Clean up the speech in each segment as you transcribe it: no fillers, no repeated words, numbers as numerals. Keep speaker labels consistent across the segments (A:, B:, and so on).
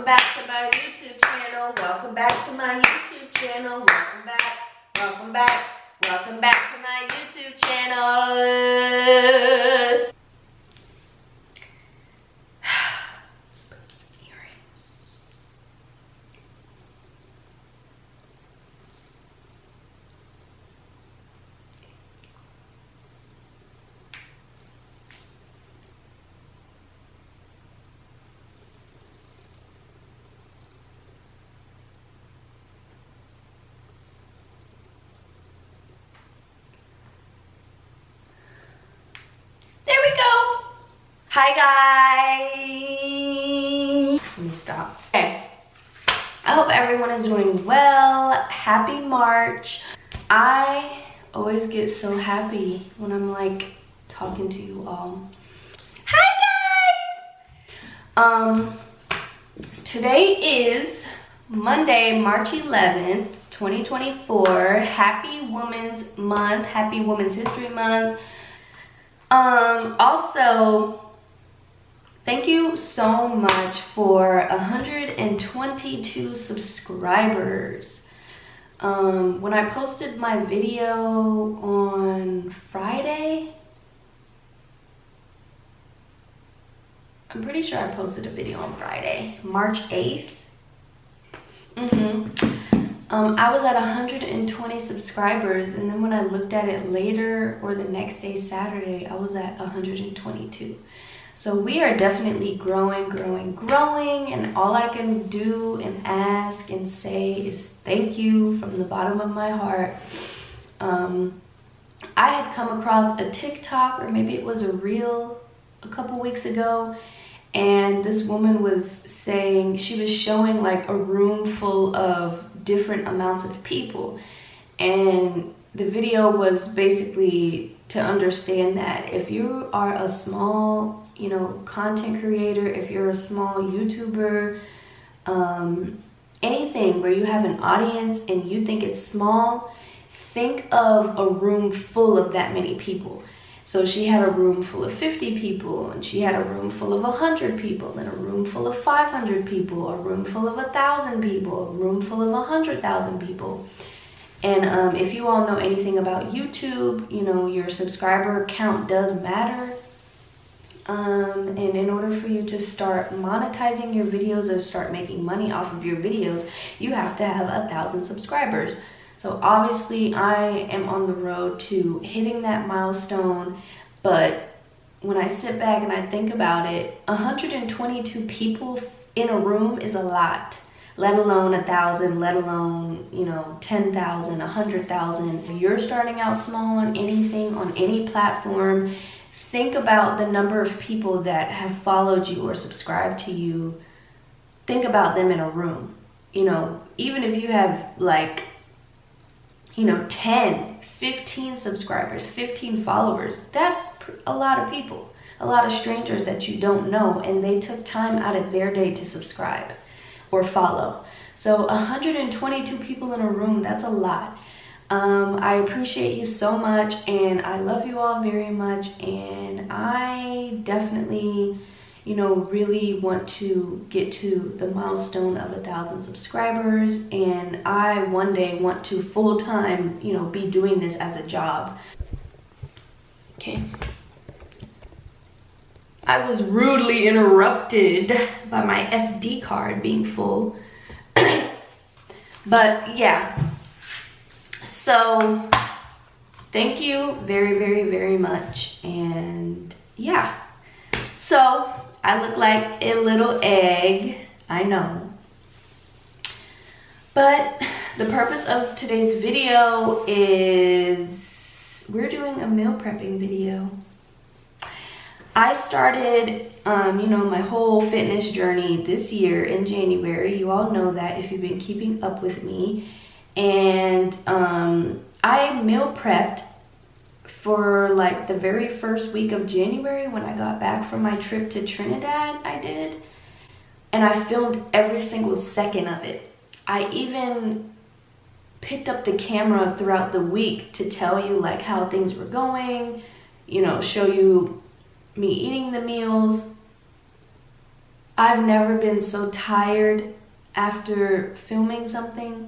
A: welcome back to my YouTube channel. Welcome back to my YouTube channel. Welcome back. Welcome back. Welcome back to my YouTube channel. Let's put some earrings. There we go. Hi guys. Let me stop. Okay. I hope everyone is doing well. Happy March. I always get so happy when I'm like talking to you all. Hi guys. Today is Monday, March 11th, 2024. Happy Women's Month. Happy Women's History Month. Also, thank you so much for 122 subscribers. When I posted my video on Friday, I'm pretty sure I posted a video on Friday, March 8th. I was at 120 subscribers, and then when I looked at it later, or the next day, Saturday, I was at 122. So we are definitely growing, and all I can do and ask and say is thank you from the bottom of my heart. I had come across a TikTok, or maybe it was a reel a couple weeks ago, and this woman was saying, she was showing like a room full of different amounts of people, and the video was basically to understand that if you are a small, content creator, if you're a small YouTuber, anything where you have an audience and you think it's small, think of a room full of that many people. So she had a room full of 50 people, and she had a room full of 100 people, and a room full of 500 people, a room full of 1,000 people, a room full of 100,000 people. And if you all know anything about YouTube, your subscriber count does matter. And in order for you to start monetizing your videos or start making money off of your videos, you have to have 1,000 subscribers. So obviously I am on the road to hitting that milestone, but when I sit back and I think about it, 122 people in a room is a lot, let alone 1,000, let alone, 10,000, 100,000. If you're starting out small on anything, on any platform, think about the number of people that have followed you or subscribed to you. Think about them in a room. Even if you have like 10, 15 subscribers, 15 followers, that's a lot of people, a lot of strangers that you don't know, and they took time out of their day to subscribe or follow. So 122 people in a room, that's a lot. I appreciate you so much, and I love you all very much, and I definitely really want to get to the milestone of 1,000 subscribers, and I one day want to full-time, be doing this as a job. Okay. I was rudely interrupted by my SD card being full. But yeah. So, thank you very, very, very much, and yeah. So, I look like a little egg, I know. But the purpose of today's video is we're doing a meal prepping video. I started, my whole fitness journey this year in January. You all know that if you've been keeping up with me. And I meal prepped for like the very first week of January when I got back from my trip to Trinidad. I did, and I filmed every single second of it. I even picked up the camera throughout the week to tell you like how things were going, show you me eating the meals, I've never been so tired after filming something,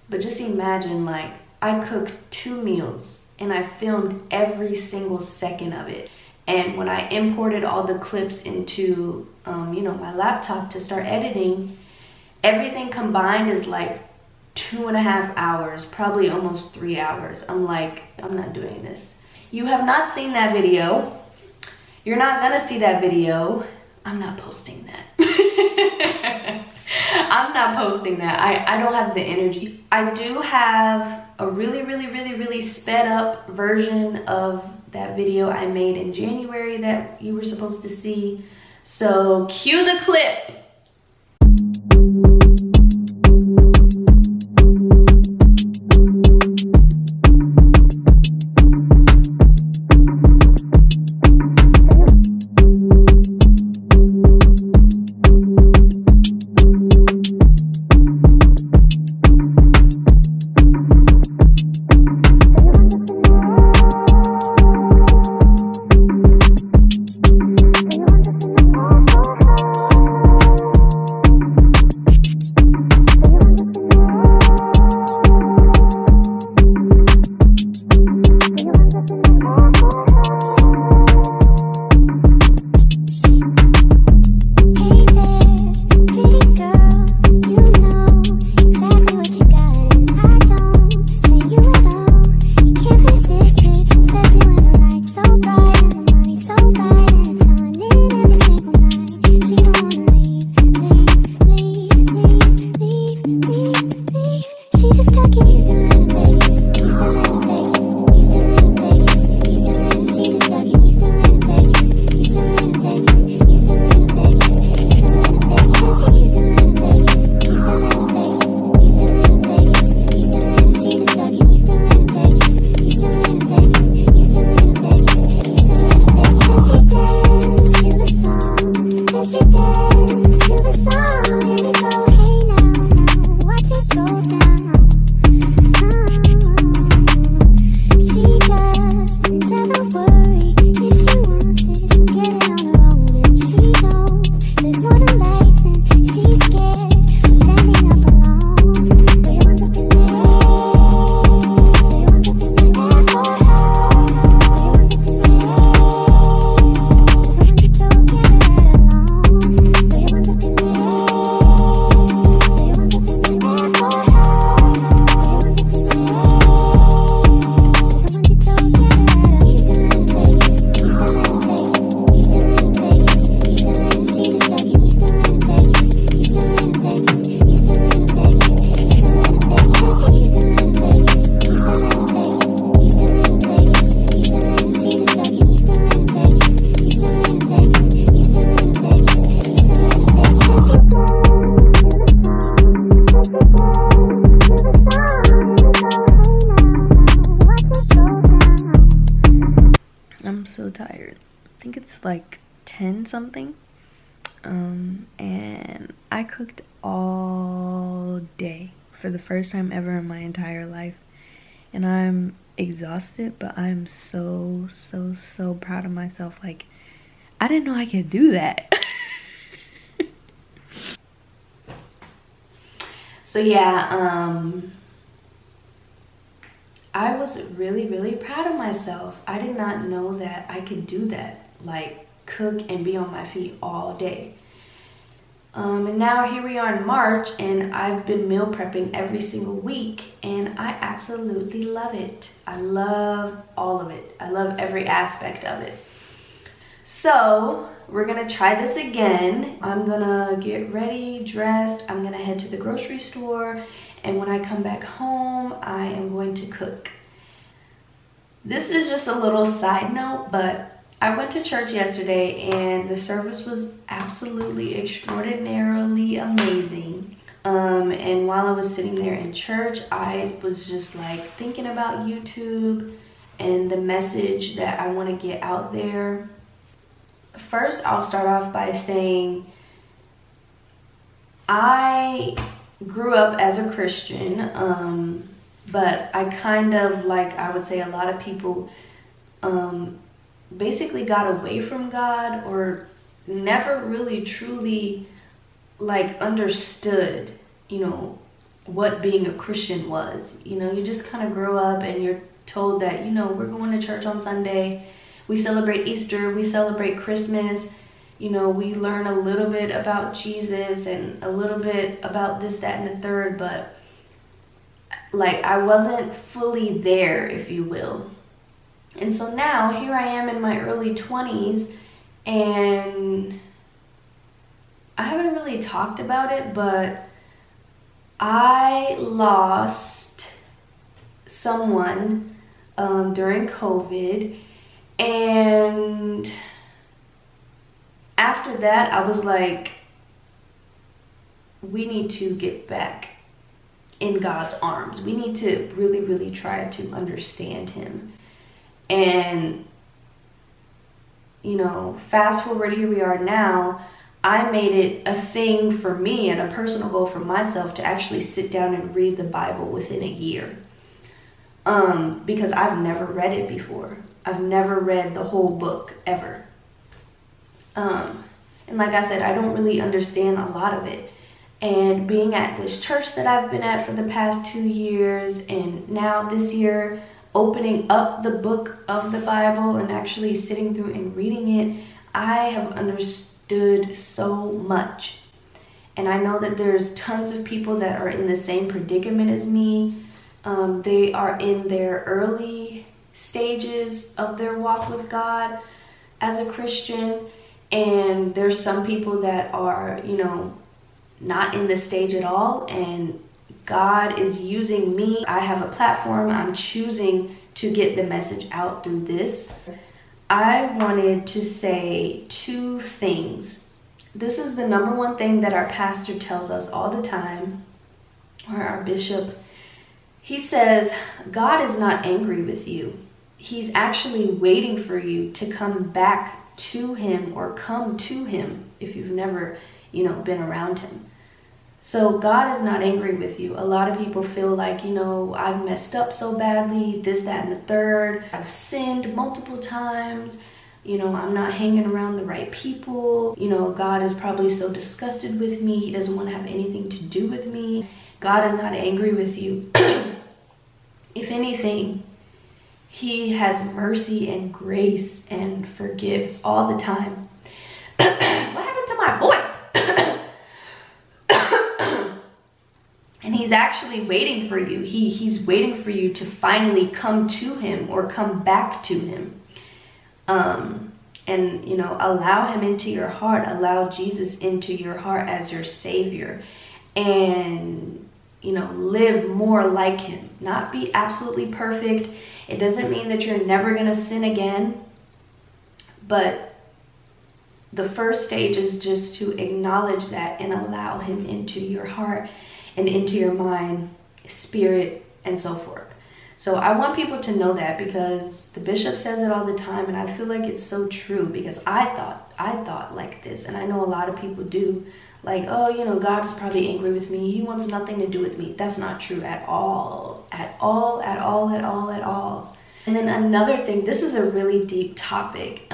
A: but just imagine, like, I cooked 2 meals and I filmed every single second of it. And when I imported all the clips into, my laptop to start editing, everything combined is like 2.5 hours, probably almost 3 hours. I'm like, I'm not doing this. You have not seen that video. You're not gonna see that video. I'm not posting that. I'm not posting that. I don't have the energy. I do have a really sped up version of that video I made in January that you were supposed to see. So cue the clip. Tired. I think it's like 10 something. And I cooked all day for the first time ever in my entire life. And I'm exhausted, but I'm so proud of myself. Like, I didn't know I could do that. So yeah, I was really proud of myself. I did not know that I could do that, like cook and be on my feet all day. And now here we are in March, and I've been meal prepping every single week, and I absolutely love it. I love all of it. I love every aspect of it. So we're gonna try this again. I'm gonna get ready, dressed. I'm gonna head to the grocery store, and when I come back home, I am going to cook. This is just a little side note, but I went to church yesterday and the service was absolutely extraordinarily amazing. And while I was sitting there in church, I was just like thinking about YouTube and the message that I want to get out there. First, I'll start off by saying I grew up as a Christian, but I kind of, like I would say a lot of people, basically got away from God, or never really truly like understood, what being a Christian was. You just kind of grow up and you're told that, we're going to church on Sunday, we celebrate Easter, we celebrate Christmas, we learn a little bit about Jesus and a little bit about this, that, and the third, but like I wasn't fully there, if you will. And so now here I am in my early 20s, and I haven't really talked about it, but I lost someone during COVID, and after that I was like, we need to get back in God's arms. We need to really, really try to understand him. And fast forward, here we are now. I made it a thing for me and a personal goal for myself to actually sit down and read the Bible within a year. Because I've never read it before. I've never read the whole book ever. And like I said, I don't really understand a lot of it. And being at this church that I've been at for the past 2 years, and now this year opening up the book of the Bible and actually sitting through and reading it, I have understood so much. And I know that there's tons of people that are in the same predicament as me. They are in their early stages of their walk with God as a Christian. And there's some people that are, not in this stage at all. And God is using me. I have a platform. I'm choosing to get the message out through this. I wanted to say 2 things. This is the number one thing that our pastor tells us all the time, or our bishop. He says, God is not angry with you. He's actually waiting for you to come back to him, or come to him if you've never, been around him. So God is not angry with you. A lot of people feel like, I've messed up so badly, this, that, and the third. I've sinned multiple times. I'm not hanging around the right people. God is probably so disgusted with me. He doesn't want to have anything to do with me. God is not angry with you. If anything, he has mercy and grace and forgives all the time. What happened to my voice? And he's actually waiting for you. He's waiting for you to finally come to him, or come back to him. And allow him into your heart. Allow Jesus into your heart as your Savior. And, live more like him. Not be absolutely perfect. It doesn't mean that you're never going to sin again. But the first stage is just to acknowledge that and allow him into your heart and into your mind, spirit, and so forth. So I want people to know that, because the bishop says it all the time, and I feel like it's so true, because I thought like this, and I know a lot of people do. Like, oh, God is probably angry with me. He wants nothing to do with me. That's not true at all. At all, at all, at all, at all. And then another thing, this is a really deep topic.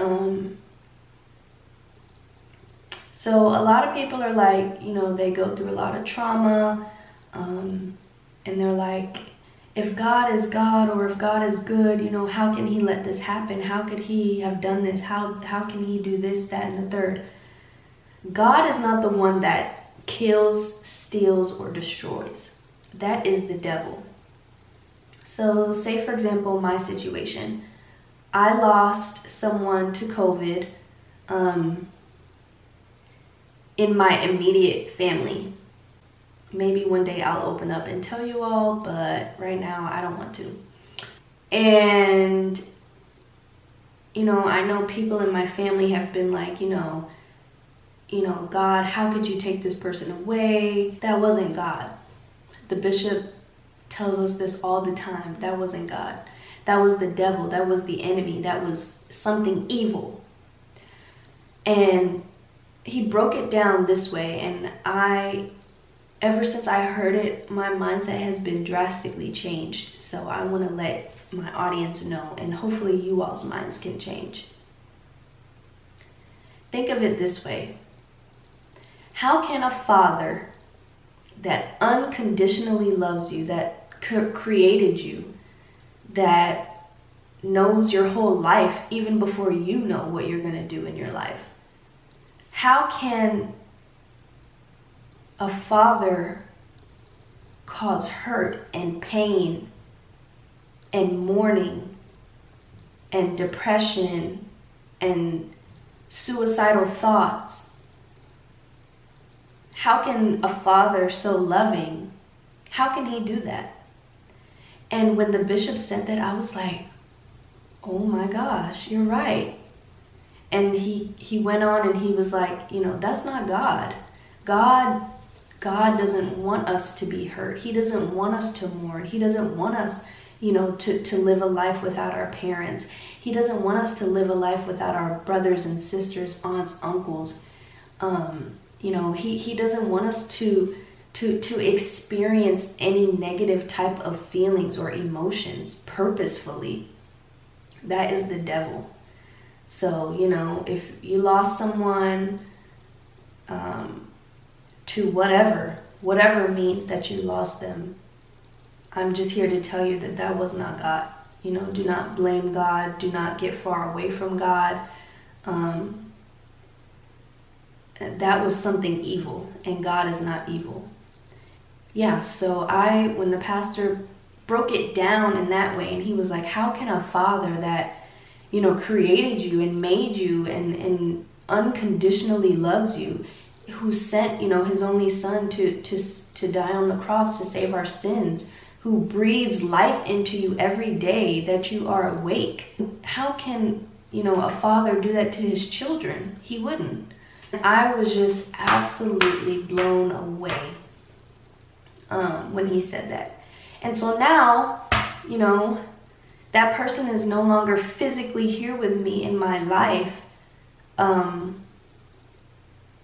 A: So a lot of people are like, they go through a lot of trauma, and they're like, if God is God, or if God is good, how can he let this happen? How could he have done this? How can he do this, that, and the third? God is not the one that kills, steals, or destroys. That is the devil. So say, for example, my situation. I lost someone to COVID in my immediate family. Maybe one day I'll open up and tell you all, but right now I don't want to. And, I know people in my family have been like, God, how could you take this person away? That wasn't God. The bishop tells us this all the time. That wasn't God. That was the devil. That was the enemy. That was something evil. And he broke it down this way, and ever since I heard it, my mindset has been drastically changed. So I want to let my audience know, and hopefully you all's minds can change. think of it this way. How can a father that unconditionally loves you, that created you, that knows your whole life even before you know what you're going to do in your life, how can a father cause hurt and pain and mourning and depression and suicidal thoughts? How can a father so loving, how can he do that? And when the bishop said that, I was like, oh my gosh, you're right. And he went on and he was like, you know, that's not God. God doesn't want us to be hurt. He doesn't want us to mourn. He doesn't want us, you know, to live a life without our parents. He doesn't want us to live a life without our brothers and sisters, aunts, uncles. You know, he doesn't want us to experience any negative type of feelings or emotions purposefully. That is the devil. So, you know, if you lost someone to whatever means that you lost them, I'm just here to tell you that that was not God. You know, do not blame God. Do not get far away from God. That was something evil, and God is not evil. Yeah, so when the pastor broke it down in that way, and he was like, how can a father that, you know, created you and made you and unconditionally loves you, who sent, you know, his only son to die on the cross to save our sins, who breathes life into you every day that you are awake, how can, you know, a father do that to his children? He wouldn't. I was just absolutely blown away when he said that. And so now, you know, that person is no longer physically here with me in my life. And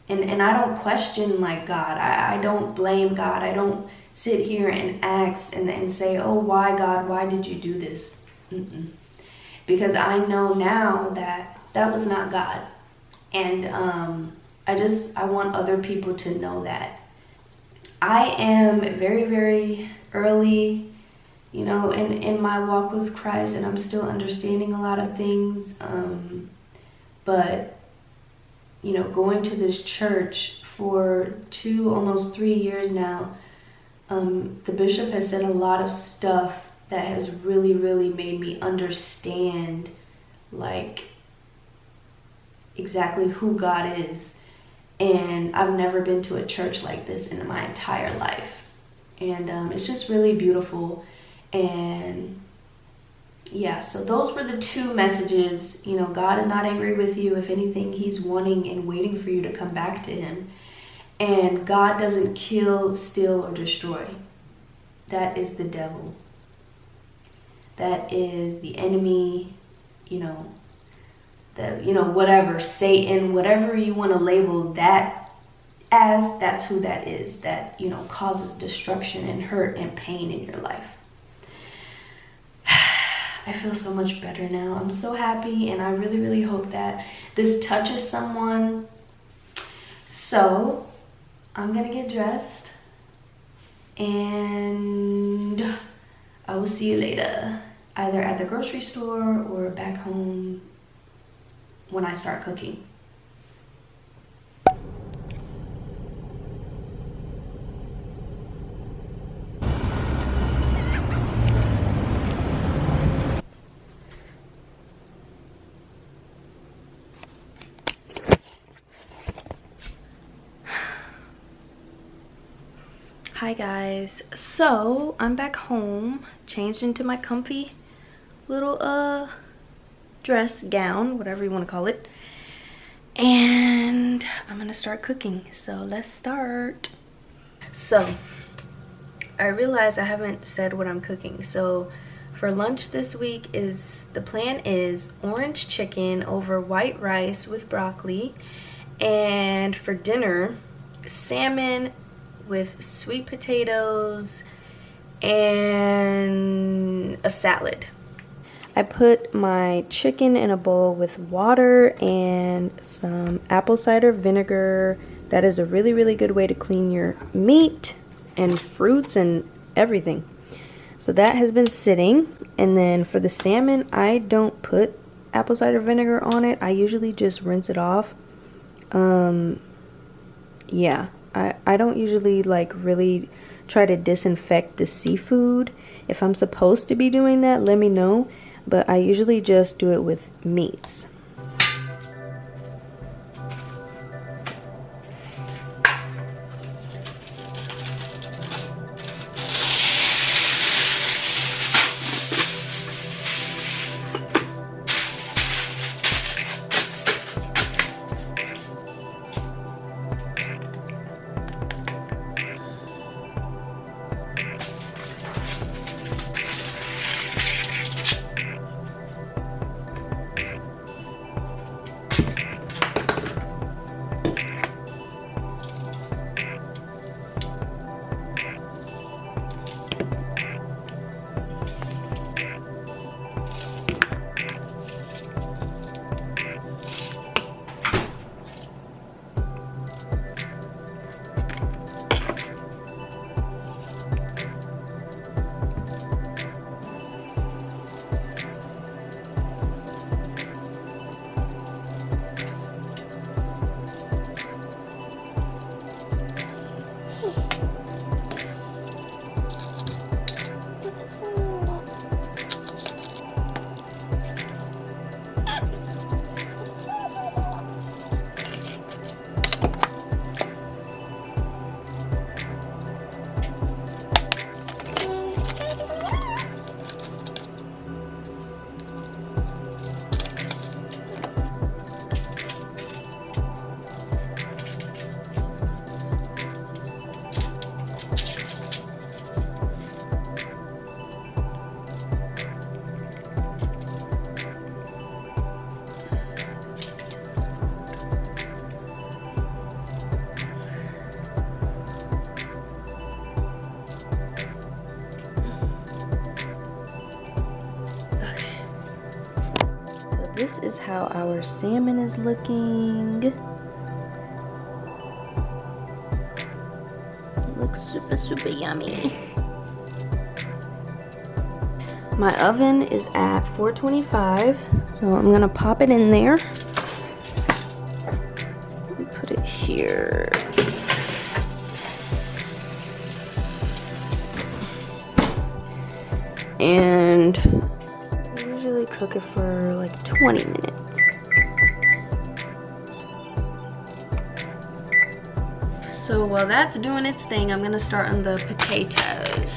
A: I don't question like God. I don't blame God. I don't sit here and ask and say, oh, why God? Why did you do this? Because I know now that that was not God. And I want other people to know that. I am very, very early, you know, in my walk with Christ, and I'm still understanding a lot of things. But, you know, going to this church for almost 3 years now, the bishop has said a lot of stuff that has really, really made me understand, like, exactly who God is. And I've never been to a church like this in my entire life. And it's just really beautiful. And yeah, so those were the two messages. You know, God is not angry with you. If anything, he's wanting and waiting for you to come back to him. And God doesn't kill, steal, or destroy. That is the devil. That is the enemy, you know, whatever, Satan, whatever you want to label that as, that's who that is, that, you know, causes destruction and hurt and pain in your life. I feel so much better now. I'm so happy, and I really, really hope that this touches someone. So I'm gonna get dressed, and I will see you later, either at the grocery store or back home when I start cooking. Hi guys, so I'm back home, changed into my comfy little dress, gown, whatever you want to call it, and I'm gonna start cooking. So let's start. So I realize I haven't said what I'm cooking. So for lunch this week the plan is orange chicken over white rice with broccoli, and for dinner salmon with sweet potatoes and a salad. I put my chicken in a bowl with water and some apple cider vinegar. That is a really, really good way to clean your meat and fruits and everything. So that has been sitting. And then for the salmon, I don't put apple cider vinegar on it. I usually just rinse it off. Yeah, I don't usually like really try to disinfect the seafood. If I'm supposed to be doing that, let me know. But I usually just do it with meats. This is how our salmon is looking. It looks super, super yummy. My oven is at 425, so I'm gonna pop it in there. Put it here. And cook it for like 20 minutes. So while that's doing its thing, I'm gonna start on the potatoes.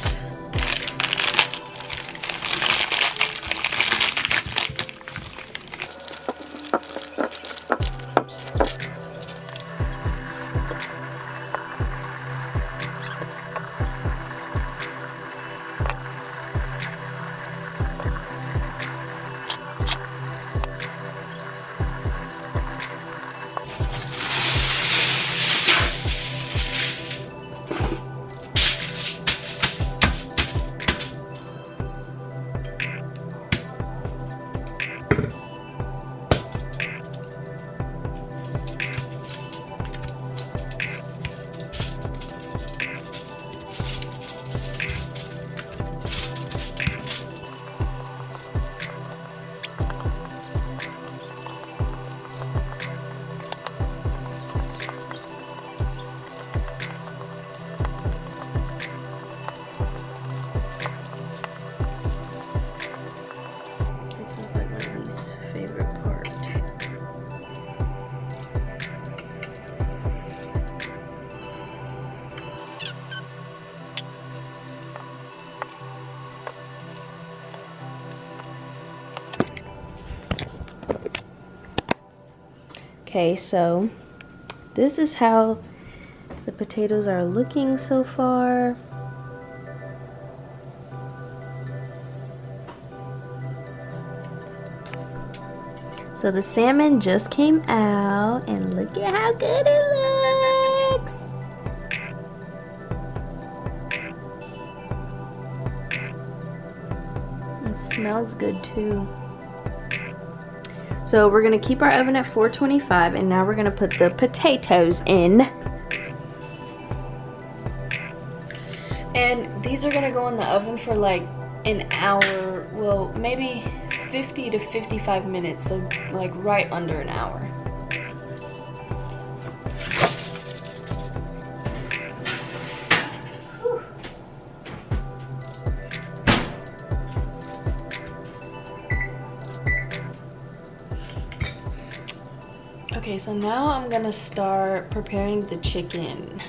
A: Okay, so this is how the potatoes are looking so far. So the salmon just came out and look at how good it looks. It smells good too. So we're gonna keep our oven at 425, and now we're gonna put the potatoes in. And these are gonna go in the oven for like an hour, well, maybe 50 to 55 minutes, so like right under an hour. Okay, so now I'm gonna start preparing the chicken.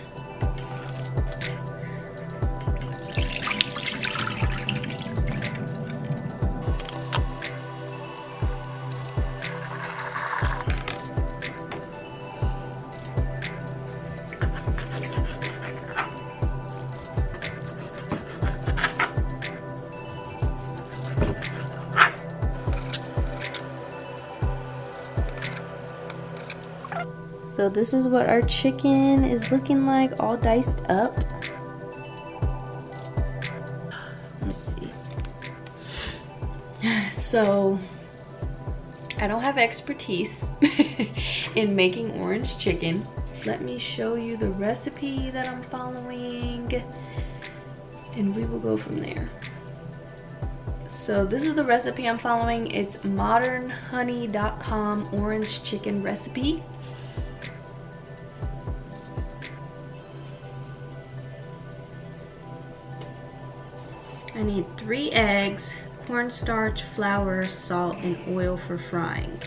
A: So this is what our chicken is looking like, all diced up. Let me see. So I don't have expertise in making orange chicken. Let me show you the recipe that I'm following, and we will go from there. So this is the recipe I'm following. It's modernhoney.com orange chicken recipe. I need 3 eggs, cornstarch, flour, salt, and oil for frying.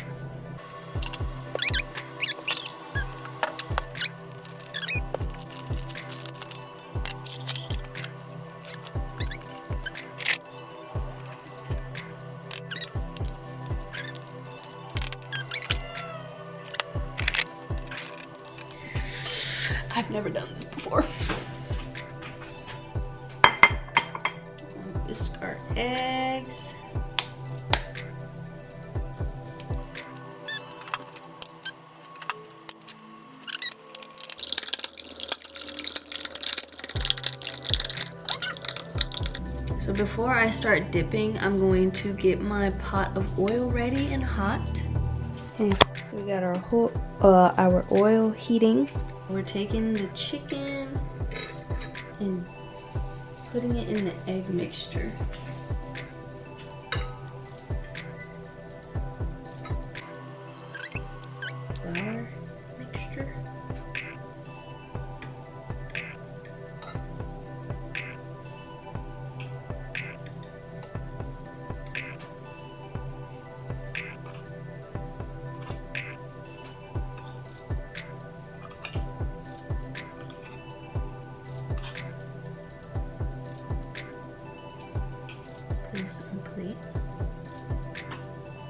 A: I've never done this before. Whisk our eggs. So before I start dipping, I'm going to get my pot of oil ready and hot. Okay, so we got our oil heating. We're taking the chicken and putting it in the egg mixture. Flour mixture.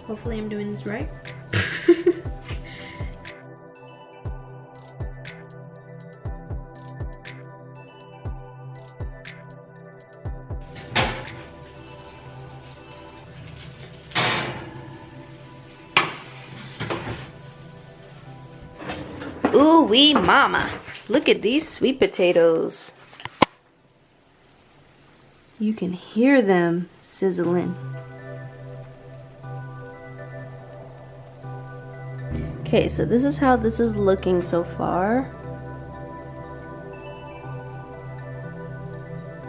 A: Hopefully I'm doing this right. Ooh wee mama. Look at these sweet potatoes. You can hear them sizzling. Okay, so this is how this is looking so far.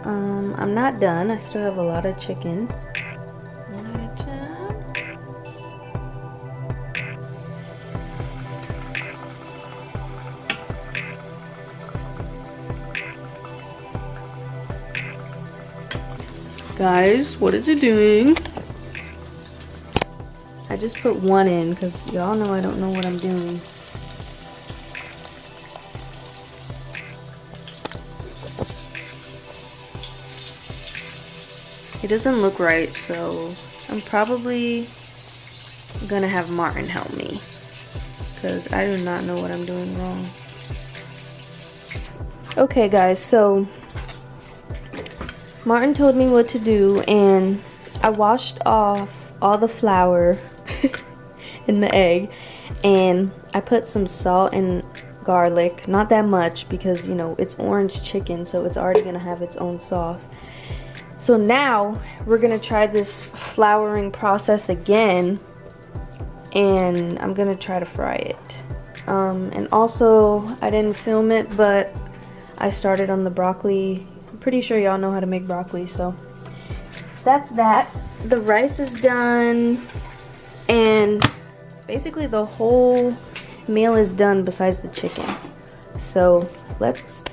A: I'm not done. I still have a lot of chicken. One at a time. Guys, what is it doing? I just put one in because y'all know I don't know what I'm doing. It doesn't look right, so I'm probably gonna have Martin help me because I do not know what I'm doing wrong. Okay guys, so Martin told me what to do, and I washed off all the flour in the egg, and I put some salt and garlic, not that much because you know it's orange chicken, so it's already gonna have its own sauce. So now we're gonna try this flouring process again, and I'm gonna try to fry it. And also, I didn't film it, but I started on the broccoli. I'm pretty sure y'all know how to make broccoli, so that's that. The rice is done, and basically the whole meal is done besides the chicken. So let's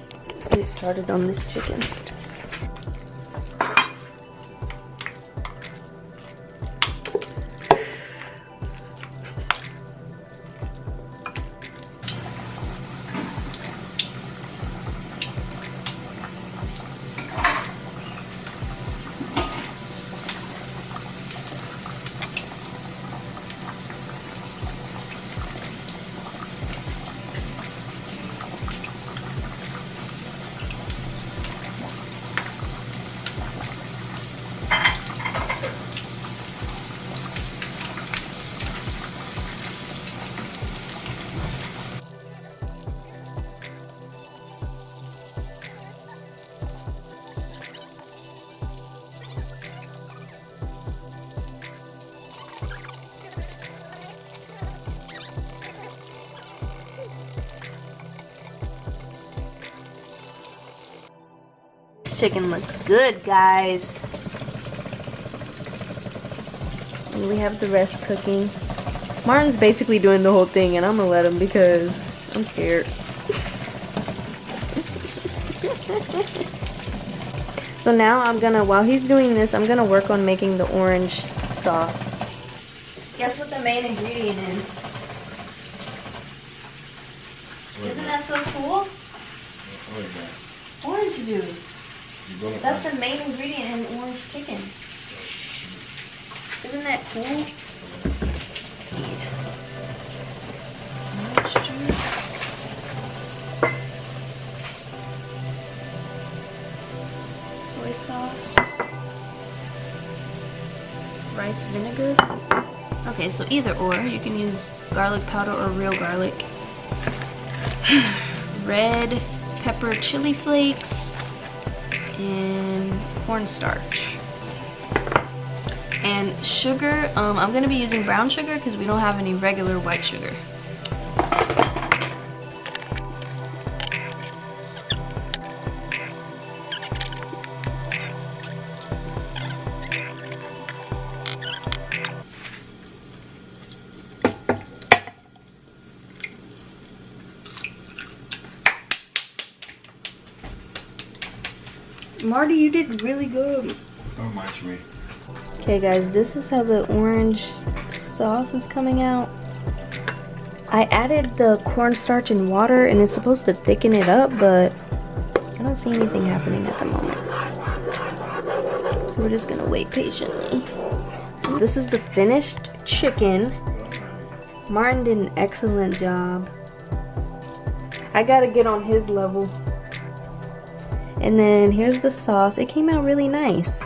A: get started on this chicken. Chicken looks good, guys. And we have the rest cooking. Martin's basically doing the whole thing, and I'm gonna let him because I'm scared. So now I'm gonna, while he's doing this, I'm gonna work on making the orange sauce. Guess what the main ingredient is? Isn't that so cool?
B: What is that?
A: Orange juice. That's the main ingredient in orange chicken. Isn't that cool? Orange juice. Soy sauce. Rice vinegar. Okay, so either or. You can use garlic powder or real garlic. Red pepper chili flakes. And cornstarch and sugar. I'm gonna be using brown sugar because we don't have any regular white sugar. Marty, you did really good.
B: Don't mind me.
A: Okay guys, this is how the orange sauce is coming out. I added the cornstarch and water and it's supposed to thicken it up, but I don't see anything happening at the moment. So we're just gonna wait patiently. This is the finished chicken. Martin did an excellent job. I gotta get on his level. And then here's the sauce. It came out really nice.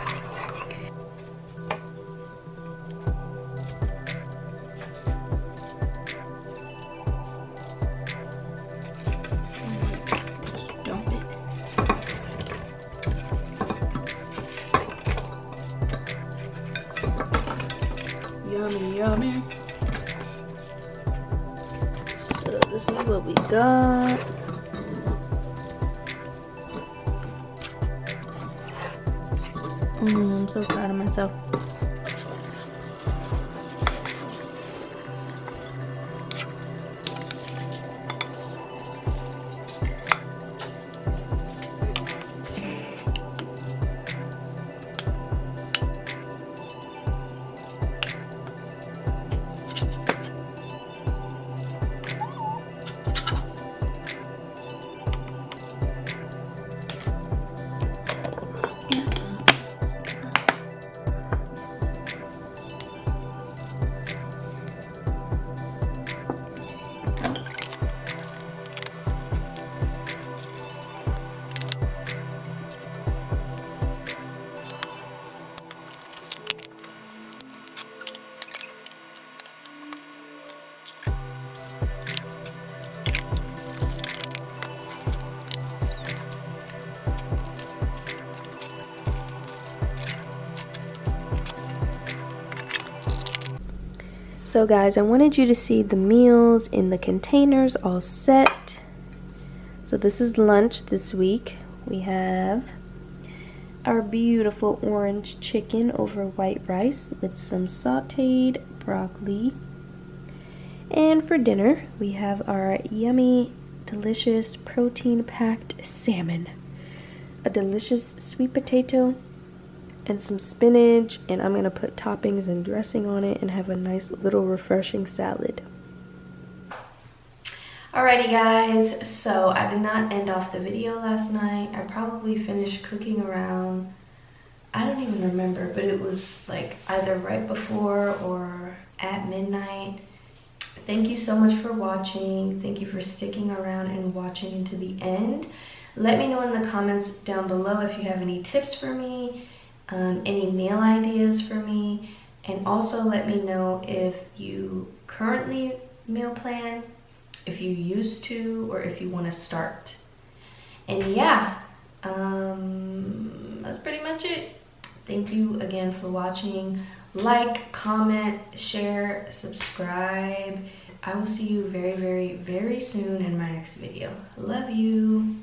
A: Dump it. Yummy, yummy. So this is what we got. I'm so proud of myself. So guys, I wanted you to see the meals in the containers all set. So this is lunch this week. We have our beautiful orange chicken over white rice with some sauteed broccoli. And for dinner, we have our yummy, delicious, protein-packed salmon, a delicious sweet potato, and some spinach, and I'm gonna put toppings and dressing on it and have a nice little refreshing salad. Alrighty guys, so I did not end off the video last night. I probably finished cooking around, I don't even remember, but it was like either right before or at midnight. Thank you so much for watching. Thank you for sticking around and watching into the end. Let me know in the comments down below if you have any tips for me, any meal ideas for me, and also let me know if you currently meal plan, if you used to, or if you want to start. And yeah, that's pretty much it. Thank you again for watching. Like, comment, share, subscribe. I will see you very, very, very soon in my next video. Love you.